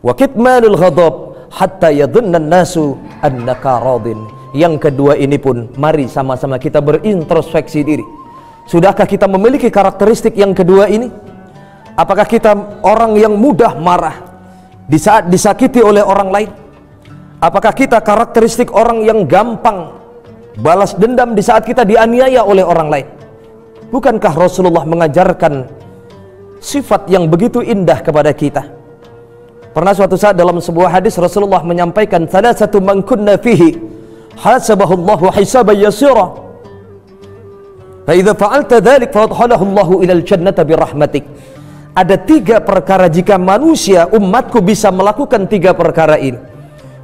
Wa kitmanul ghadab hatta yadhunna an-nasu annaka radin. Yang kedua ini pun mari sama-sama kita berintrospeksi diri. Sudahkah kita memiliki karakteristik yang kedua ini? Apakah kita orang yang mudah marah di saat disakiti oleh orang lain? Apakah kita karakteristik orang yang gampang balas dendam di saat kita dianiaya oleh orang lain? Bukankah Rasulullah mengajarkan sifat yang begitu indah kepada kita? Pernah suatu saat dalam sebuah hadis Rasulullah menyampaikan, "Thalathatu man kunna fihi hasabahullahu hisaban yasira. Fa idza fa'alta dzalik fadkhalahu Allahu ilal jannati birahmatik." Ada 3 perkara jika manusia umatku bisa melakukan 3 perkara ini,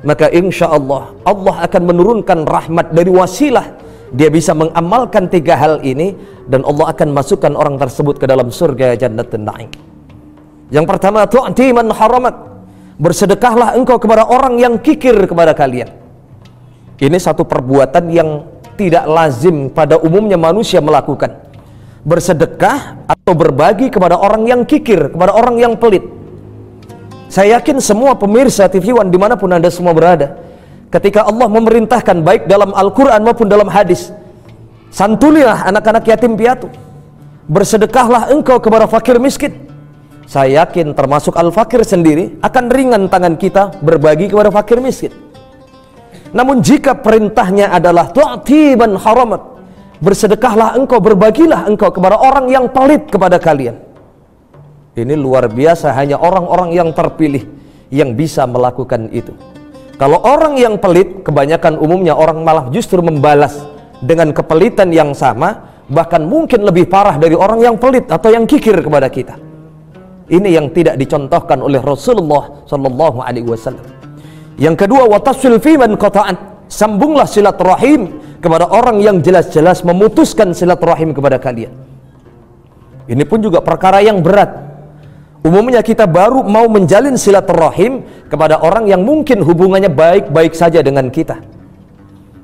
maka insya Allah Allah akan menurunkan rahmat dari wasilah. Dia bisa mengamalkan 3 hal ini dan Allah akan masukkan orang tersebut ke dalam surga Jannatun Na'im. Yang pertama, tu'ti man haramak. Bersedekahlah engkau kepada orang yang kikir kepada kalian. Ini satu perbuatan yang tidak lazim pada umumnya manusia melakukan. Bersedekah atau berbagi kepada orang yang kikir, kepada orang yang pelit. Saya yakin semua pemirsa TV One dimanapun Anda semua berada, ketika Allah memerintahkan baik dalam Al-Quran maupun dalam hadis, santulilah anak-anak yatim piatu, bersedekahlah engkau kepada fakir miskin. Saya yakin termasuk al-fakir sendiri akan ringan tangan kita berbagi kepada fakir miskin. Namun jika perintahnya adalah tu'ti man haramat, bersedekahlah engkau, berbagilah engkau kepada orang yang pelit kepada kalian. Ini luar biasa, hanya orang-orang yang terpilih yang bisa melakukan itu. Kalau orang yang pelit, kebanyakan umumnya orang malah justru membalas dengan kepelitan yang sama, bahkan mungkin lebih parah dari orang yang pelit atau yang kikir kepada kita. Ini yang tidak dicontohkan oleh Rasulullah Sallallahu Alaihi Wasallam. Yang kedua, watasil fiman qata'an, sambunglah silaturahim kepada orang yang jelas-jelas memutuskan silaturahim kepada kalian. Ini pun juga perkara yang berat. Umumnya kita baru mau menjalin silaturahim kepada orang yang mungkin hubungannya baik-baik saja dengan kita.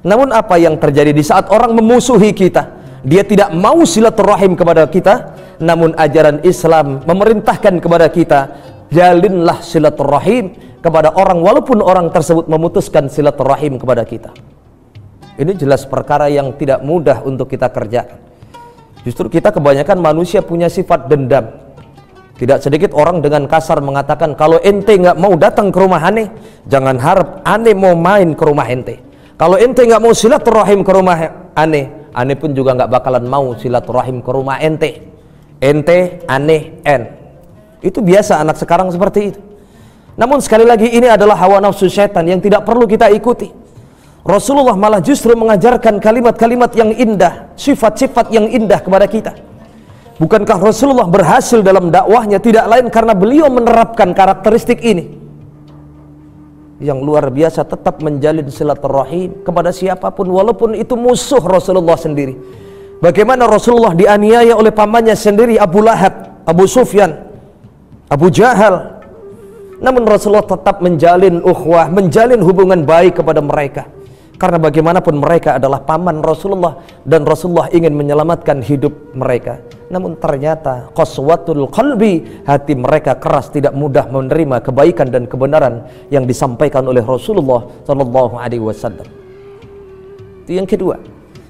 Namun apa yang terjadi di saat orang memusuhi kita? Dia tidak mau silaturahim kepada kita, namun ajaran Islam memerintahkan kepada kita, jalinlah silaturahim kepada orang walaupun orang tersebut memutuskan silaturahim kepada kita. Ini jelas perkara yang tidak mudah untuk kita kerjakan. Justru kita kebanyakan manusia punya sifat dendam. Tidak sedikit orang dengan kasar mengatakan, kalau ente nggak mau datang ke rumah ane, jangan harap ane mau main ke rumah ente. Kalau ente nggak mau silaturahim ke rumah ane pun juga nggak bakalan mau silaturahim ke rumah ente. Ente, ane, en. Itu biasa anak sekarang seperti itu. Namun sekali lagi ini adalah hawa nafsu syaitan yang tidak perlu kita ikuti. Rasulullah malah justru mengajarkan kalimat-kalimat yang indah, sifat-sifat yang indah kepada kita. Bukankah Rasulullah berhasil dalam dakwahnya tidak lain karena beliau menerapkan karakteristik ini yang luar biasa, tetap menjalin silaturahim kepada siapapun walaupun itu musuh Rasulullah sendiri. Bagaimana Rasulullah dianiaya oleh pamannya sendiri, Abu Lahab, Abu Sufyan, Abu Jahal, namun Rasulullah tetap menjalin ukhuwah, menjalin hubungan baik kepada mereka. Karena bagaimanapun mereka adalah paman Rasulullah dan Rasulullah ingin menyelamatkan hidup mereka. Namun ternyata qaswatul qalbi, hati mereka keras, tidak mudah menerima kebaikan dan kebenaran yang disampaikan oleh Rasulullah sallallahu alaihi wasallam. Itu yang kedua.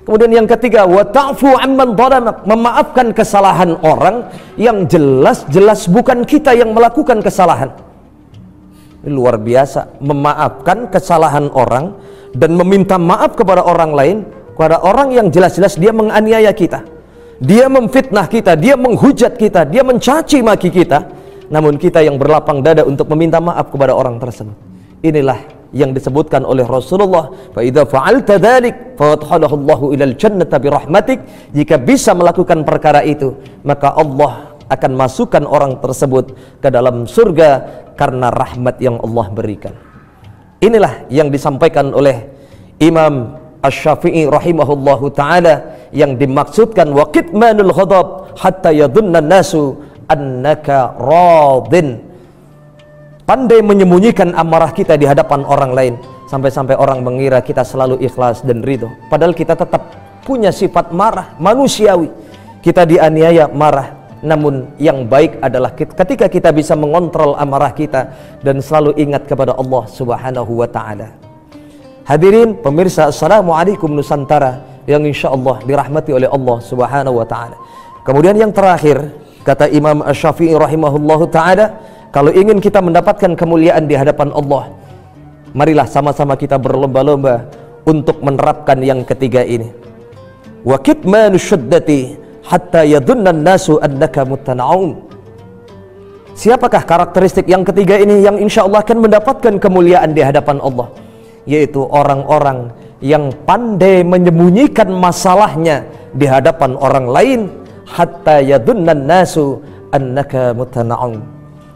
Kemudian yang ketiga, wa ta'fu amman dhalamak, memaafkan kesalahan orang yang jelas-jelas bukan kita yang melakukan kesalahan. Ini luar biasa, memaafkan kesalahan orang dan meminta maaf kepada orang lain, kepada orang yang jelas-jelas dia menganiaya kita, dia memfitnah kita, dia menghujat kita, dia mencaci maki kita, namun kita yang berlapang dada untuk meminta maaf kepada orang tersebut. Inilah yang disebutkan oleh Rasulullah, fa idza fa'alta dzalik fadkhalahu Allahu ilal jannati birahmatik. Jika bisa melakukan perkara itu, maka Allah akan masukkan orang tersebut ke dalam surga karena rahmat yang Allah berikan. Inilah yang disampaikan oleh Imam Asy-Syafi'i rahimahullahu ta'ala yang dimaksudkan wa kitmanul ghadab hatta yadhunna nasu annaka radin. Pandai menyembunyikan amarah kita di hadapan orang lain sampai-sampai orang mengira kita selalu ikhlas dan ridho, padahal kita tetap punya sifat marah manusiawi. Kita dianiaya marah, Namun yang baik adalah ketika kita bisa mengontrol amarah kita dan selalu ingat kepada Allah Subhanahu wa ta'ala. Hadirin pemirsa, Assalamualaikum Nusantara yang insya Allah dirahmati oleh Allah Subhanahu wa ta'ala. Kemudian yang terakhir, kata Imam Asy-Syafi'i rahimahullahu ta'ala, kalau ingin kita mendapatkan kemuliaan di hadapan Allah, marilah sama-sama kita berlomba-lomba untuk menerapkan yang ketiga ini. Wa kitmanu syuddati hatta yadhunnan nasu annaka mutana'un. Siapakah karakteristik yang ketiga ini yang insya Allah akan mendapatkan kemuliaan di hadapan Allah? Yaitu orang-orang yang pandai menyembunyikan masalahnya di hadapan orang lain, hatta yadhunnan nasu annaka mutana'un.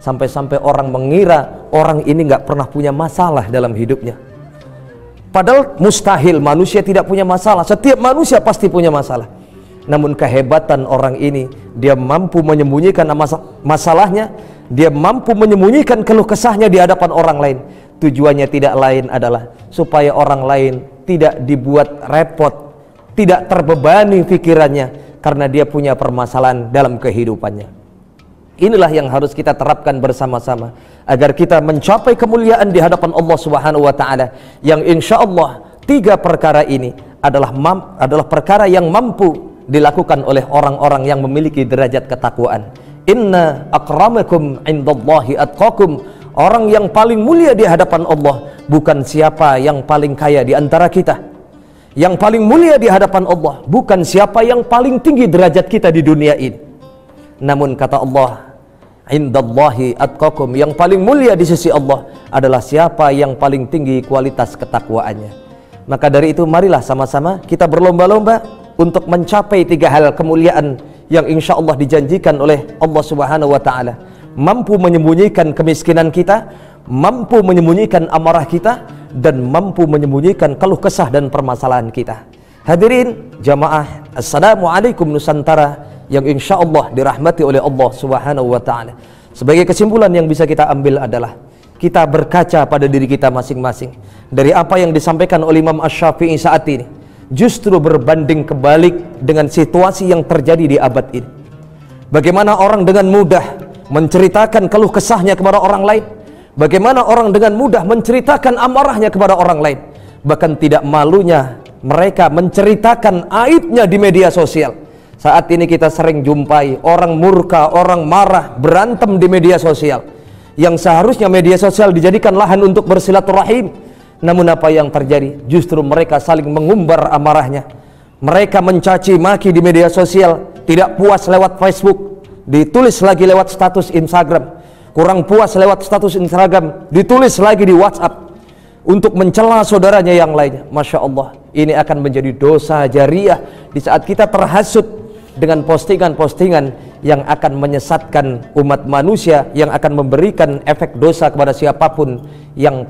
Sampai-sampai orang mengira orang ini nggak pernah punya masalah dalam hidupnya. Padahal mustahil manusia tidak punya masalah. Setiap manusia pasti punya masalah. Namun kehebatan orang ini, dia mampu menyembunyikan masalahnya, dia mampu menyembunyikan keluh kesahnya di hadapan orang lain. Tujuannya tidak lain adalah supaya orang lain tidak dibuat repot, tidak terbebani pikirannya karena dia punya permasalahan dalam kehidupannya. Inilah yang harus kita terapkan bersama-sama agar kita mencapai kemuliaan di hadapan Allah Subhanahu wa ta'ala, yang insya Allah tiga perkara ini adalah perkara yang mampu dilakukan oleh orang-orang yang memiliki derajat ketakwaan. Inna akramakum indallahi atqakum. Orang yang paling mulia di hadapan Allah bukan siapa yang paling kaya di antara kita. Yang paling mulia di hadapan Allah bukan siapa yang paling tinggi derajat kita di dunia ini. Namun kata Allah, indallahi atqakum, yang paling mulia di sisi Allah adalah siapa yang paling tinggi kualitas ketakwaannya. Maka dari itu marilah sama-sama kita berlomba-lomba untuk mencapai tiga hal kemuliaan yang insya Allah dijanjikan oleh Allah Subhanahu wa ta'ala. Mampu menyembunyikan kemiskinan kita, mampu menyembunyikan amarah kita, dan mampu menyembunyikan keluh kesah dan permasalahan kita. Hadirin jamaah, Assalamualaikum Nusantara yang insya Allah dirahmati oleh Allah Subhanahu wa ta'ala. Sebagai kesimpulan yang bisa kita ambil adalah kita berkaca pada diri kita masing-masing. Dari apa yang disampaikan oleh Imam Asy-Syafi'i saat ini justru berbanding kebalik dengan situasi yang terjadi di abad ini. Bagaimana orang dengan mudah menceritakan keluh kesahnya kepada orang lain, bagaimana orang dengan mudah menceritakan amarahnya kepada orang lain, bahkan tidak malunya mereka menceritakan aibnya di media sosial. Saat ini kita sering jumpai orang murka, orang marah, berantem di media sosial, yang seharusnya media sosial dijadikan lahan untuk bersilaturahim. Namun apa yang terjadi? Justru mereka saling mengumbar amarahnya. Mereka mencaci maki di media sosial, tidak puas lewat Facebook, ditulis lagi lewat status Instagram. Kurang puas lewat status Instagram, ditulis lagi di WhatsApp untuk mencela saudaranya yang lainnya. Masya Allah, ini akan menjadi dosa jariah di saat kita terhasut dengan postingan-postingan yang akan menyesatkan umat manusia, yang akan memberikan efek dosa kepada siapapun yang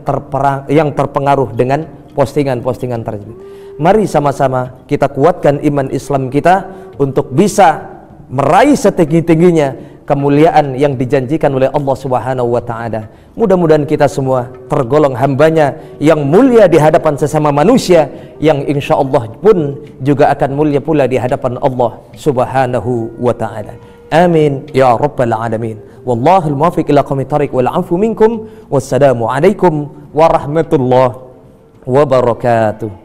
terpengaruh dengan postingan-postingan tersebut. Mari sama-sama kita kuatkan iman Islam kita untuk bisa meraih setinggi-tingginya kemuliaan yang dijanjikan oleh Allah Subhanahu wa ta'ala. Mudah-mudahan kita semua tergolong hambanya yang mulia di hadapan sesama manusia, yang insya Allah pun juga akan mulia pula di hadapan Allah Subhanahu wa ta'ala. Amin ya rabbal alamin. Wallahul muwaffiq ila aqwamit thariq wal 'afu minkum. Wassalamu alaikum warahmatullahi wabarakatuh.